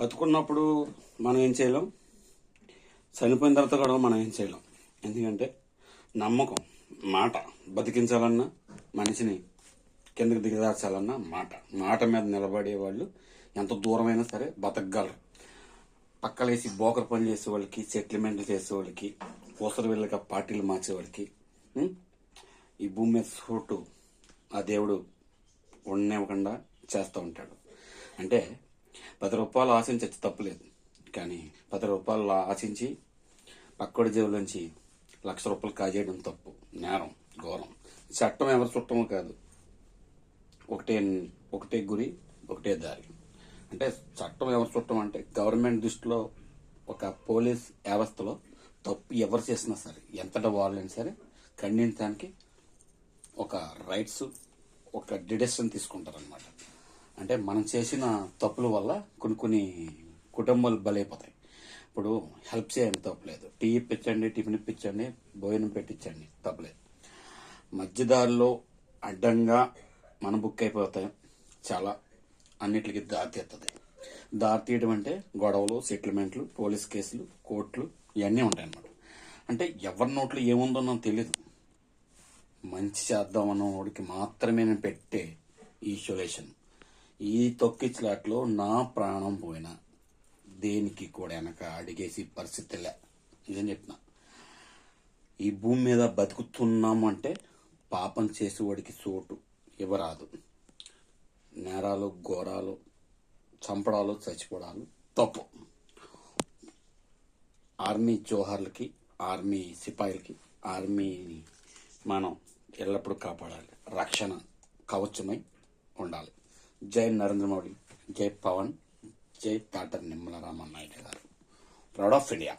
బతుకున్నప్పుడు మనం ఏం చేయలేం, చనిపోయిన తర్వాత కూడా మనం ఏం చేయలేం. ఎందుకంటే నమ్మకం, మాట, బతికించాలన్నా మనిషిని కిందకి దిగదార్చాలన్నా మాట మీద నిలబడే వాళ్ళు ఎంత దూరమైనా సరే బతకగలరు. పక్కలేసి బోకర్ పని చేసే వాళ్ళకి, సెటిల్మెంట్లు చేసే వాళ్ళకి, పూసర వీళ్ళగా పార్టీలు మార్చే వాళ్ళకి ఈ భూమి మీద చోటు ఆ దేవుడు ఉండనివ్వకుండా చేస్తూ ఉంటాడు. అంటే 10 రూపాయలు ఆశించి వచ్చి తప్పులేదు, కానీ 10 రూపాయలు ఆశించి పక్కడి జేబులోంచి 1,00,000 రూపాయలు కాజేయడం తప్పు, నేరం, ఘోరం. చట్టం ఎవరు చుట్టమో కాదు, ఒకటే గురి, ఒకటే దారి. అంటే చట్టం ఎవరు చుట్టం అంటే గవర్నమెంట్ దృష్టిలో ఒక పోలీస్ వ్యవస్థలో తప్పు ఎవరు చేసినా సరే, ఎంతటా వాళ్ళైనా సరే ఖండించడానికి ఒక రైట్స్, ఒక డిసిషన్ తీసుకుంటారనమాట. అంటే మనం చేసిన తప్పుల వల్ల కొన్ని కుటుంబాలు బలైపోతాయి. ఇప్పుడు హెల్ప్ చేయండి తప్పలేదు, టీ ఇప్పించండి, టిఫిన్ ఇప్పించండి, భోజనం పెట్టించండి తప్పలేదు. మధ్యదారిలో అడ్డంగా మన బుక్ అయిపోతాయి, చాలా అన్నిటికీ దారితీస్తుంది. దారితీయడం అంటే గొడవలు, సెటిల్మెంట్లు, పోలీస్ కేసులు, కోర్టులు ఇవన్నీ ఉంటాయి అన్నమాట. అంటే ఎవరి నోట్లో ఏముందో నాకు తెలీదు. మంచి చేద్దామన్న వాడికి మాత్రమే నేను పెట్టే ఈ సొల్యూషన్. ఈ తొక్కిచ్లాట్లో నా ప్రాణం పోయినా దేనికి కూడా వెనక అడిగేసి పరిస్థితిలే. ఇదని చెప్పిన ఈ భూమి మీద బతుకుతున్నామంటే పాపం చేసేవాడికి చోటు ఇవ్వరాదు. నేరాలు, ఘోరాలు, చంపడాలు, చచ్చిపోవడాలు తప్పు. ఆర్మీ జోహార్లకి, ఆర్మీ సిపాయిలకి, ఆర్మీని మనం ఎల్లప్పుడూ కాపాడాలి, రక్షణ కవచమై ఉండాలి. జై నరేంద్ర మోడీ, జై పవన్, జై డాక్టర్ నిమ్మల రామనాయుడు గారు. Proud of India.